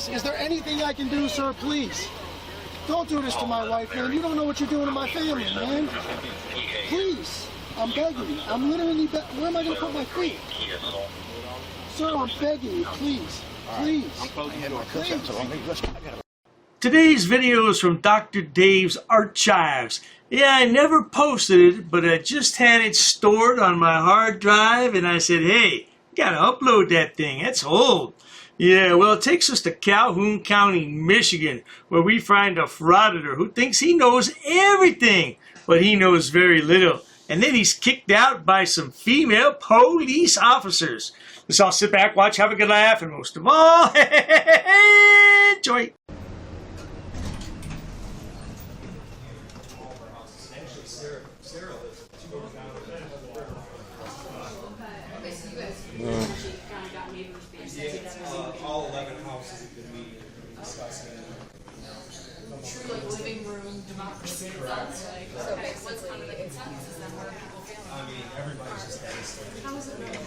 Please, is there anything I can do, sir? Please. Don't do this to my wife, man. You don't know what you're doing to my family, man. Please. I'm begging you. I'm literally where am I going to put my feet? Sir, I'm begging you. Please. Please. Please. Today's video is from Dr. Dave's Archives. Yeah, I never posted it, but I just had it stored on my hard drive, and I said, hey, gotta upload that thing. That's old. Yeah, well, it takes us to Calhoun County, Michigan, where we find a frauditor who thinks he knows everything, but he knows very little. And then he's kicked out by some female police officers. Let's all sit back, watch, have a good laugh, and most of all, enjoy. All 11 houses have been meeting and discussing. True, like living room democracy. Sounds like. So what's kind of the consensus then? What are people feeling? I mean, everybody's just devastated. How is it really?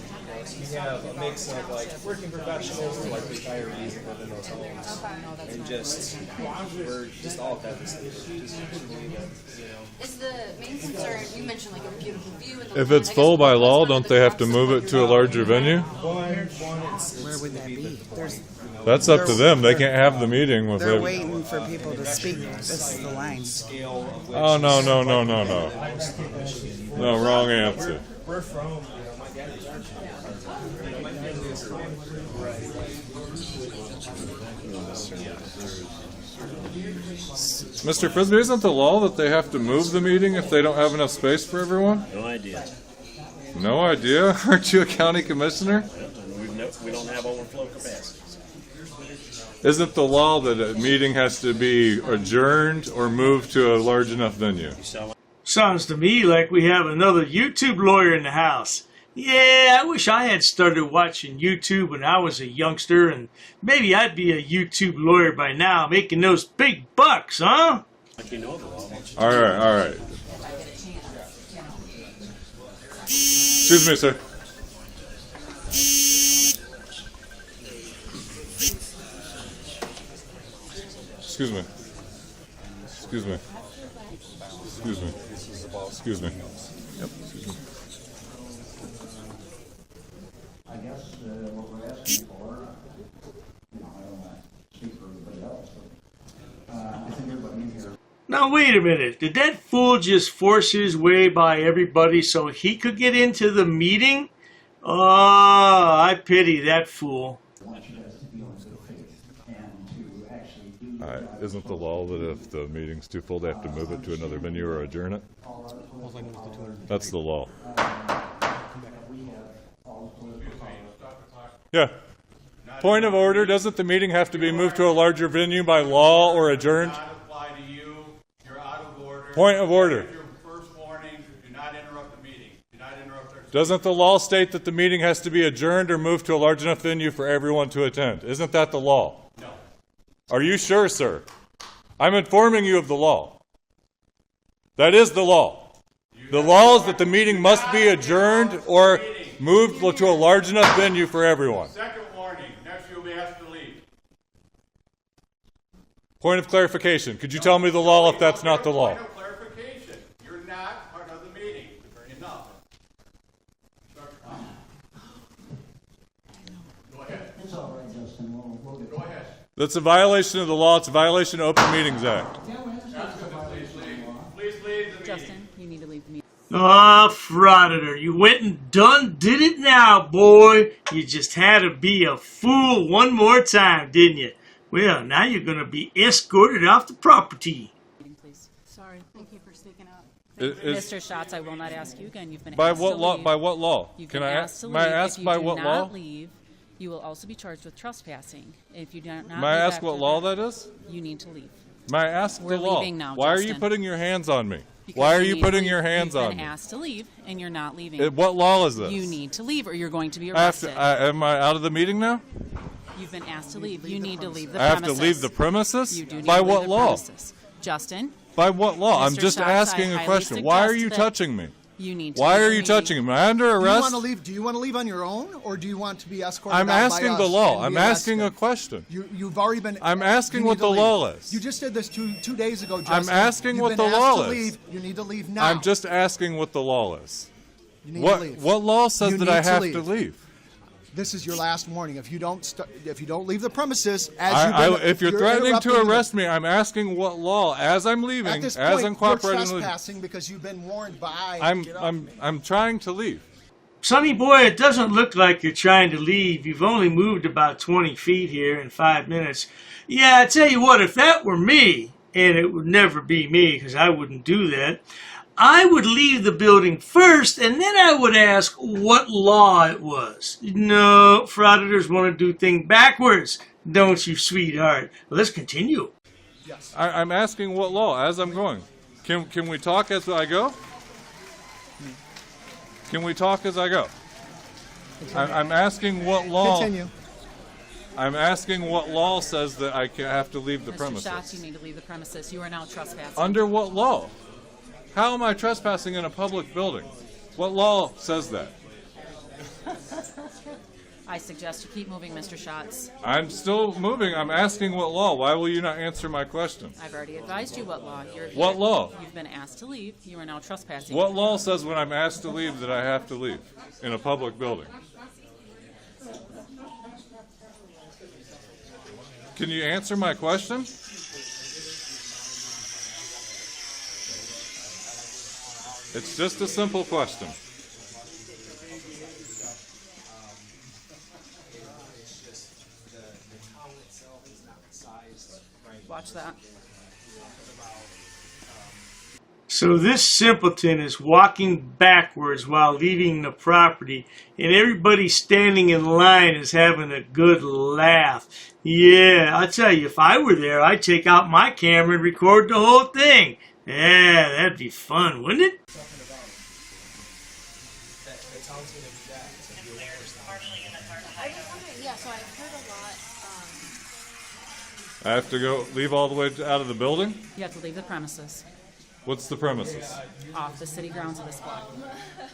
We have a mix of like working professionals and like retirees that live in those homes, and just we're just all devastated. Just truly, you know. Is the main concern? You mentioned like a beautiful view. If it's full by law, don't they have to move it to a larger venue? Where would that be? That's up to them. They can't have the meeting with They're it. waiting for people to speak. This is the line. Oh, no. No, wrong answer. We're from. Mr. Frisbee, isn't the law that they have to move the meeting if they don't have enough space for everyone? No idea. No idea? Aren't you a county commissioner? We don't have overflow capacity. Isn't the law that a meeting has to be adjourned or moved to a large enough venue? Sounds to me like we have another YouTube lawyer in the house. Yeah, I wish I had started watching YouTube when I was a youngster, and maybe I'd be a YouTube lawyer by now, making those big bucks, huh? All right. Excuse me, sir. Excuse me. Yep. Excuse me. I guess what we're asking for, I don't want to speak for everybody else, but I think everybody in here. Now wait a minute, did that fool just force his way by everybody so he could get into the meeting? Oh, I pity that fool. I want you guys to be on good faith and to actually do Isn't the law that if the meeting's too full, they have to move it to another venue or adjourn it? That's the law. Yeah. Point of order. Doesn't the meeting have to be moved to a larger venue by law or adjourned? Not apply to you. You're out of order. Point of order. Your first warning, do not interrupt the meeting. Do not interrupt their... Doesn't the law state that the meeting has to be adjourned or moved to a large enough venue for everyone to attend? Isn't that the law? No. Are you sure, sir? I'm informing you of the law. That is the law. The law is that the meeting must be adjourned or moved to a large enough venue for everyone. Second warning. Next you'll be asked to leave. Point of clarification. Could you tell me the law if that's not the law? Point of clarification. You're not part of the meeting. Enough. Go ahead. It's all right, Justin. We'll get. Go ahead. That's a violation of the law. It's a violation of Open Meetings Act. Please leave the meeting. Justin, you need to leave the meeting. Ah, Frauditor, you went and did it now, boy. You just had to be a fool one more time, didn't you? Well, now you're going to be escorted off the property. Please. Sorry. Thank you for speaking up. Mr. Schatz, I will not ask you again. You've been By asked what to law? leave. By what law? You've Can been I asked to leave. may I ask if you by do what not law? leave, you will also be charged with trespassing. If you do not May I leave ask after what law that is? you need to leave. May I ask We're the law? leaving now, Why are you Justin. putting your hands on me? Because Why are you you need to putting leave. your hands You've on been me? asked to leave, and you're not leaving. What law is this? You need to leave, or you're going to be I have arrested. to, am I out of the meeting now? You've been asked to leave. You need to leave the I have premises. to leave the premises? You do need By to leave what the law? premises. Justin, By what law? I'm Mr. just Schatz, asking I a highly question. Why are you suggest that touching me? You need to Why leave are the you meeting. touching him? Am I under Do you arrest? want to leave? Do you want to leave on your own, or do you want to be escorted I'm out by asking us the law. and I'm be asking a arrested? question. You've already been. I'm asking you what need to the leave. law is. You just did this two days ago, I'm Justin. asking You've what been the asked law to is. leave. You need to leave now. I'm just asking what the law is. You need to leave. What law says You that need I to have leave. to leave? This is your last warning. If you don't leave the premises, as If you're threatening to interrupting arrest me, I'm asking what law, as I'm leaving, at this as point, I'm cooperating. you're trespassing because you've been warned by. I'm trying to leave. Sonny boy, it doesn't look like you're trying to leave. You've only moved about 20 feet here in 5 minutes. Yeah, I tell you what, if that were me, and it would never be me because I wouldn't do that, I would leave the building first, and then I would ask what law it was. No, frauditors want to do things backwards, don't you, sweetheart? Well, let's continue. Yes. I'm asking what law, as I'm going. Can we talk as I go? Can we talk as I go? I'm asking what law. Continue. I'm asking what law says that I have to leave the Mr. premises. Schatz, you need to leave the premises. You are now trespassing. Under what law? How am I trespassing in a public building? What law says that? I suggest you keep moving, Mr. Schatz. I'm still moving. I'm asking what law. Why will you not answer my question? I've already advised you what law. What law? You've been asked to leave. You are now trespassing. What law says when I'm asked to leave that I have to leave in a public building? Can you answer my question? It's just a simple question. Watch that. So this simpleton is walking backwards while leaving the property, and everybody standing in line is having a good laugh. Yeah, I'll tell you, if I were there, I'd take out my camera and record the whole thing. Yeah, that'd be fun, wouldn't it? Yeah, so I've heard a lot. I have to go leave all the way out of the building? You have to leave the premises. What's the premises? Off the city grounds of this block.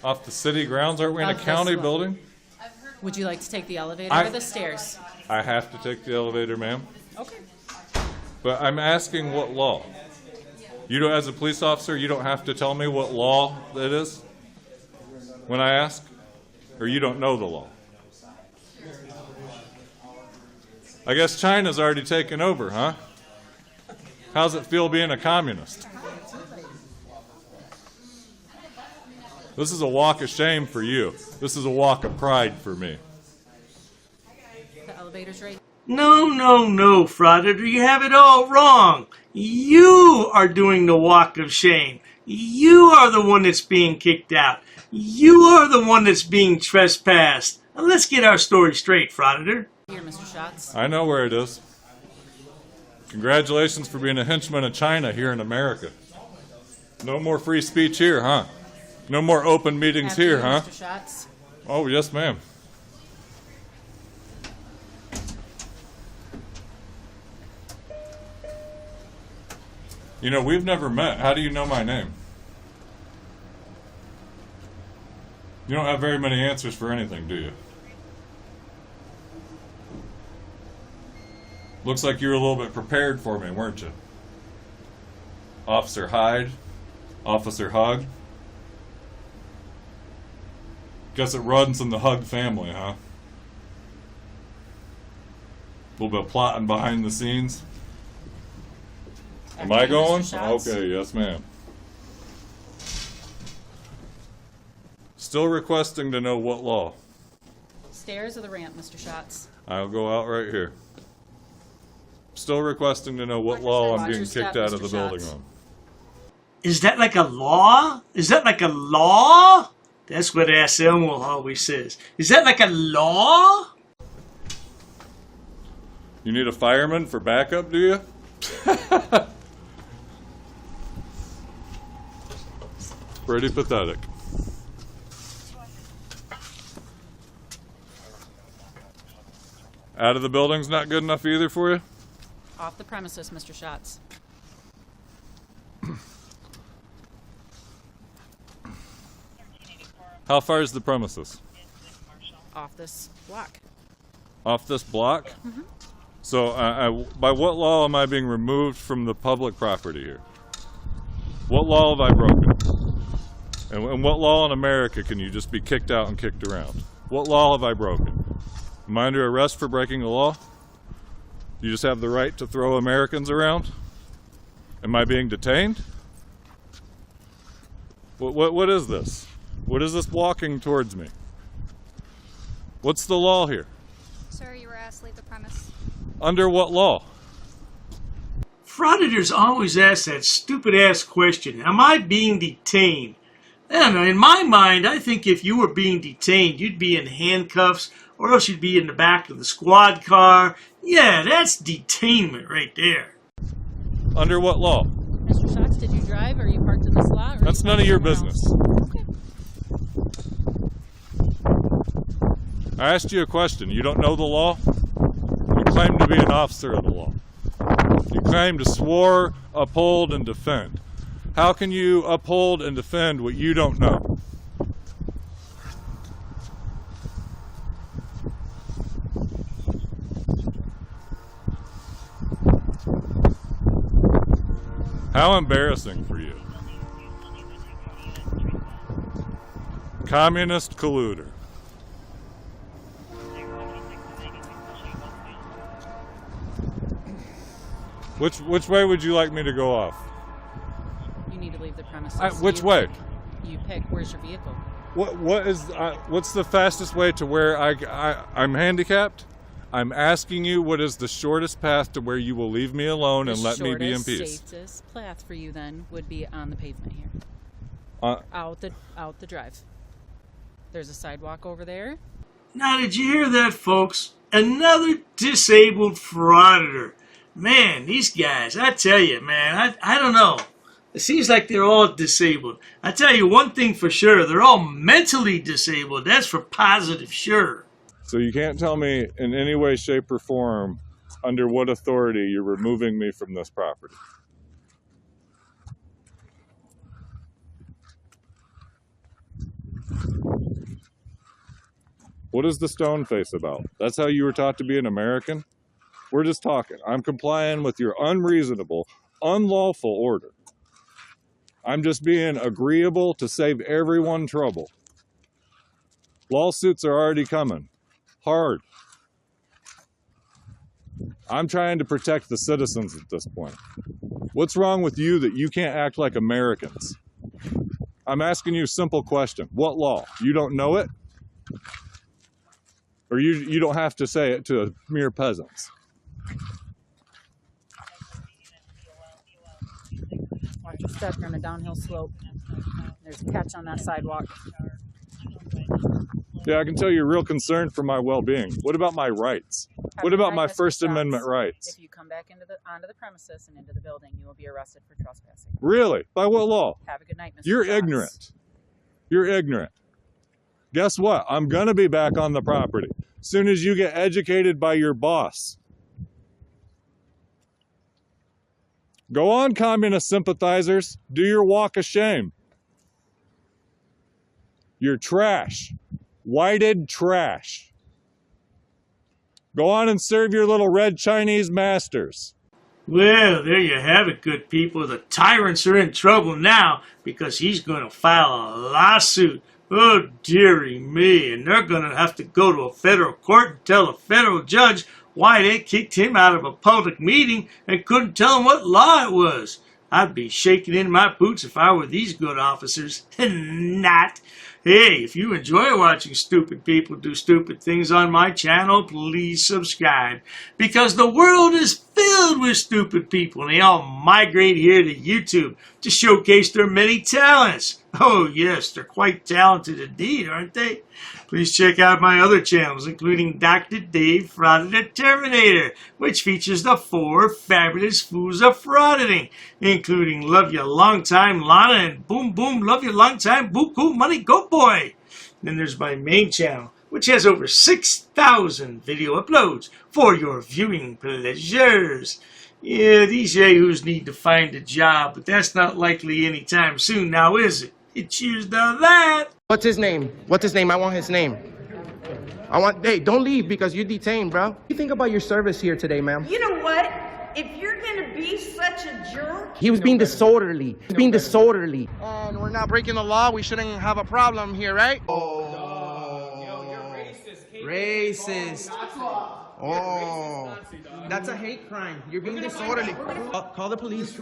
Off the city grounds? Aren't we in a Of this county block. building? Would you like to take the elevator I- or the stairs? I have to take the elevator, ma'am. Okay. But I'm asking what law? You don't, as a police officer, you don't have to tell me what law it is when I ask? Or you don't know the law? I guess China's already taken over, huh? How's it feel being a communist? This is a walk of shame for you. This is a walk of pride for me. The elevator's right. No, Frauditor, you have it all wrong. You are doing the walk of shame. You are the one that's being kicked out. You are the one that's being trespassed. Now, let's get our story straight, Frauditor. Here, Mr. Schatz. I know where it is. Congratulations for being a henchman of China here in America. No more free speech here, huh? No more open meetings After here, you, huh? Mr. Schatz. Oh, yes, ma'am. You know, we've never met. How do you know my name? You don't have very many answers for anything, do you? Looks like you were a little bit prepared for me, weren't you? Officer Hyde, Officer Hug. Guess it runs in the Hug family, huh? A little bit of plotting behind the scenes. Am I After you, Mr. going? Schatz. Okay, yes, ma'am. Still requesting to know what law. Stairs or the ramp, Mr. Schatz? I'll go out right here. Still requesting to know what law I'm Watch being your step, kicked out of Mr. the building Schatz. on. Is that like a law? Is that like a law? That's what Ass Elmo always says. Is that like a law? You need a fireman for backup, do you? Pretty pathetic. Out of the building's not good enough either for you? Off the premises, Mr. Schatz. How far is the premises? Off this block. Off this block? So by what law am I being removed from the public property here? What law have I broken? And what law in America can you just be kicked out and kicked around? What law have I broken? Am I under arrest for breaking the law? You just have the right to throw Americans around? Am I being detained? What is this? What is this walking towards me? What's the law here? Sir, you were asked to leave the premise. Under what law? Frauditors always ask that stupid-ass question, am I being detained? And in my mind, I think if you were being detained, you'd be in handcuffs, or else you'd be in the back of the squad car. Yeah, that's detainment right there. Under what law? Mr. Shocks, did you drive? Or are you parked in the slot? Or That's none of your business. Okay. I asked you a question. You don't know the law? You claim to be an officer of the law. You claim to swore, uphold, and defend. How can you uphold and defend what you don't know? How embarrassing for you. Communist colluder. Which way would you like me to go off? You need to leave the premises. Which You way? pick- You pick. Where's your vehicle? What's the fastest way to where I'm handicapped? I'm asking you what is the shortest path to where you will leave me alone and let me be in peace. The safest path for you then would be on the pavement here. Out the drive. There's a sidewalk over there. Now, did you hear that, folks? Another disabled frauditor. Man, these guys, I tell you, man, I don't know. It seems like they're all disabled. I tell you one thing for sure, they're all mentally disabled. That's for positive sure. So you can't tell me in any way, shape, or form under what authority you're removing me from this property. What is the stone face about? That's how you were taught to be an American? We're just talking. I'm complying with your unreasonable, unlawful order. I'm just being agreeable to save everyone trouble. Lawsuits are already coming. Hard. I'm trying to protect the citizens at this point. What's wrong with you that you can't act like Americans? I'm asking you a simple question. What law? You don't know it? Or you don't have to say it to mere peasants? Watch your step. You're on a downhill slope. There's a catch on that sidewalk. Yeah, I can tell you're real concerned for my well-being. What about my rights? What about my First Amendment rights? If you come back onto the premises and into the building, you will be arrested for trespassing. Really? By what law? Have a good night, Mr. You're Shocks. ignorant. You're ignorant. Guess what? I'm going to be back on the property as soon as you get educated by your boss. Go on, communist sympathizers. Do your walk of shame. You're trash. Whited trash. Go on and serve your little red Chinese masters. Well, there you have it, good people. The tyrants are in trouble now because he's going to file a lawsuit. Oh, dearie me. And they're going to have to go to a federal court and tell a federal judge why they kicked him out of a public meeting and couldn't tell him what law it was. I'd be shaking in my boots if I were these good officers. Not. Hey, if you enjoy watching stupid people do stupid things on my channel, please subscribe. Because the world is filled with stupid people, and they all migrate here to YouTube to showcase their many talents. Oh yes, they're quite talented indeed, aren't they? Please check out my other channels, including Dr. Dave Frauditor Terminator, which features the 4 fabulous fools of frauditing, including Love Ya Long Time Lana and Boom Boom Love Ya Long Time Buku Money Go Boy. Then there's my main channel, which has over 6,000 video uploads for your viewing pleasures. Yeah, these yahoos need to find a job, but that's not likely anytime soon now, is it? It's used on that. What's his name? What's his name? I want his name. Hey, don't leave because you're detained, bro. What do you think about your service here today, ma'am? You know what? If you're gonna be such a jerk... He was being disorderly. He was being disorderly. And we're not breaking the law. We shouldn't have a problem here, right? Oh. Yo, you're racist. Racist. Oh. That's a hate crime. You're being disorderly. Call the police.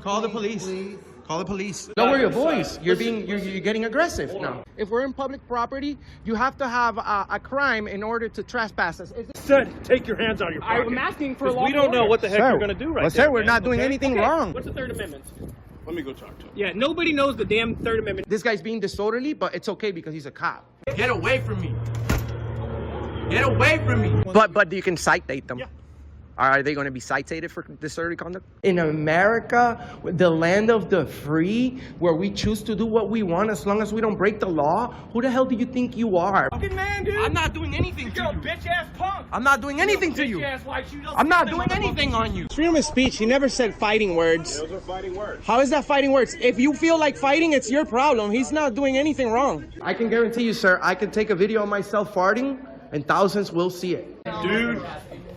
Call the police. Call the police. Don't worry, boys. You're getting aggressive now. If we're in public property, you have to have a crime in order to trespass us. Said, take your hands out of your pocket. I'm asking for a law. We don't know what the heck you're going to do right now. Sir, we're not doing anything wrong. What's the Third Amendment? Let me go talk to him. Yeah, nobody knows the damn Third Amendment. This guy's being disorderly, but it's okay because he's a cop. Get away from me. Get away from me. But you can citate them. Yeah. Are they going to be cited for disorderly conduct? In America, the land of the free, where we choose to do what we want as long as we don't break the law, who the hell do you think you are? Fucking man, dude. I'm not doing anything to you. You're a bitch-ass punk. I'm not doing anything to you. Bitch-ass white shoe. I'm not doing anything on you. Freedom of speech, he never said fighting words. Those are fighting words. How is that fighting words? If you feel like fighting, it's your problem. He's not doing anything wrong. I can guarantee you, sir, I can take a video of myself farting and thousands will see it. Dude,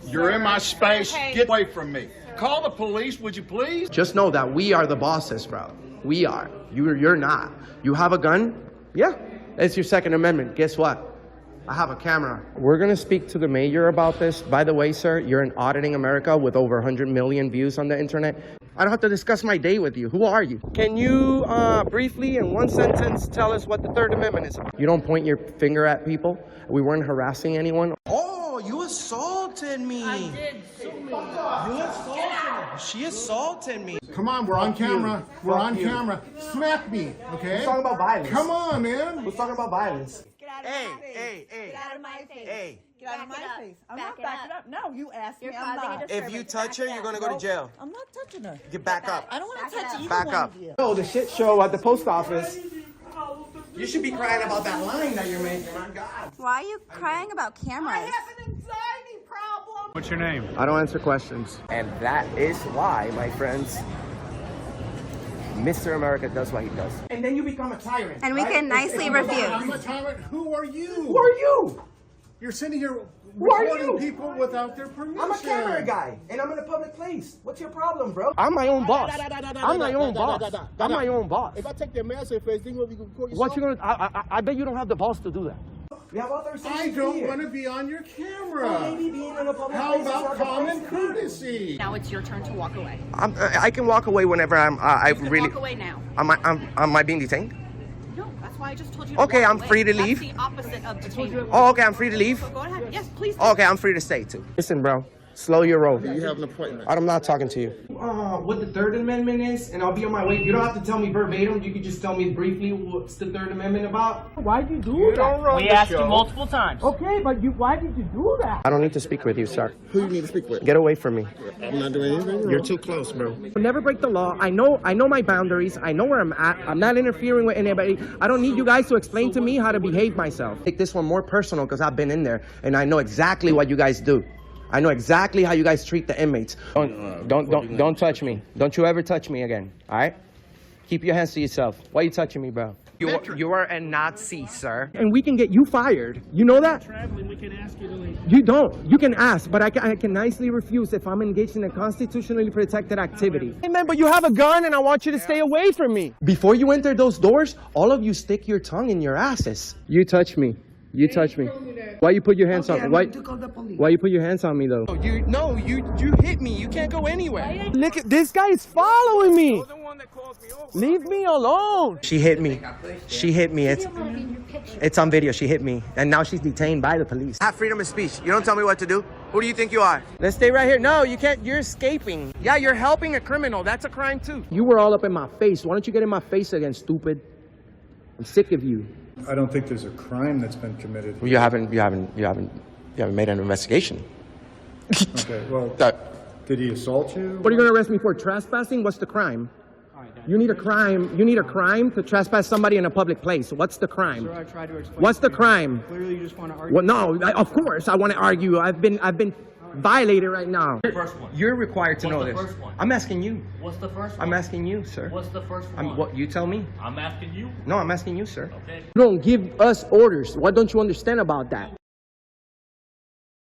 you're in my space. Get away from me. Call the police, would you please? Just know that we are the bosses, bro. We are. You're not. You have a gun? Yeah. It's your Second Amendment. Guess what? I have a camera. We're going to speak to the mayor about this. By the way, sir, you're in Auditing America with over 100 million views on the internet. I don't have to discuss my day with you. Who are you? Can you briefly, in one sentence, tell us what the Third Amendment is? You don't point your finger at people. We weren't harassing anyone. Oh, you assaulted me. I did so many. You assaulted me. She assaulted me. Come on, we're on camera. We're on camera. Smack me, okay? Who's talking about violence? Come on, man. Who's talking about violence? Get out of my face. Hey. Get out of my face. Hey. Get out of my face. I'm not backing up. No, you asked me. You're I'm causing a not. disturbance. If you touch her, you're going to go to jail. I'm not touching her. Get back up. I don't want to touch either Back one up. of you. Oh, the shit show at the post office. You should be crying about that line that you're making. My God. Why are you crying about cameras? I have an anxiety problem. What's your name? I don't answer questions. And that is why, my friends, Mr. America does what he does. And then you become a tyrant. And we can nicely refuse. I'm a tyrant. Who are you? Who are you? You're sitting here Who are recording you? people without their permission. I'm a camera guy, and I'm in a public place. What's your problem, bro? I'm my own boss. I'm my own boss. I'm my own boss. If I take their mask off, you think we'll be recording? What you gonna? I bet you don't have the balls to do that. We have authorization. I don't want to be on your camera. Well, maybe being in a public How place is about not the common place. courtesy? Now it's your turn to walk away. I can walk away whenever I'm. I really. Walk away now. Am I being detained? No, that's why I just told you. Okay, walk I'm away. free to That's leave. the opposite of detainment. Oh, okay, I'm free to leave. So go ahead. Yes, please. Okay, I'm free to stay too. Listen, bro. Slow your roll. You have an appointment. I'm not talking to you. What the Third Amendment is, and I'll be on my way. You don't have to tell me verbatim. You can just tell me briefly what's the Third Amendment about. Why'd you do that? We asked you multiple times. Okay, but why did you do that? I don't need to speak with you, sir. Who you need to speak with? Get away from me. I'm not doing anything wrong. You're too close, bro. Never break the law. I know my boundaries. I know where I'm at. I'm not interfering with anybody. I don't need you guys to explain to me how to behave myself. Take this one more personal because I've been in there and I know exactly what you guys do. I know exactly how you guys treat the inmates. Don't touch me. Don't you ever touch me again. All right? Keep your hands to yourself. Why are you touching me, bro? You are a Nazi, sir. And we can get you fired. You know that? Traveling, we can ask you to leave. You don't. You can ask, but I can nicely refuse if I'm engaged in a constitutionally protected activity. Hey, man, but you have a gun and I want you to stay away from me. Before you enter those doors, all of you stick your tongue in your asses. You touch me. You touch me. Why you put your hands on me? Why you put your hands on me though? You hit me. You can't go anywhere. Look at this guy is following me. Leave me alone. She hit me. She hit me. It's on video. She hit me, and now she's detained by the police. I have freedom of speech. You don't tell me what to do. Who do you think you are? Let's stay right here. No, you can't. You're escaping. Yeah, you're helping a criminal. That's a crime too. You were all up in my face. Why don't you get in my face again, stupid? I'm sick of you. I don't think there's a crime that's been committed. You haven't made an investigation. Okay, well, did he assault you? What are you going to arrest me for? Trespassing? What's the crime? You need a crime. You need a crime to trespass somebody in a public place. What's the crime? Sir, I tried to explain. What's the crime? Clearly, you just want to argue. Well, no, of course I want to argue. I've been violated right now. First one. You're required to What's know the this. first one? I'm asking you. What's the first one? I'm asking you, sir. What's the first one? What you tell me. I'm asking you. No, I'm asking you, sir. Okay. You don't give us orders. What don't you understand about that?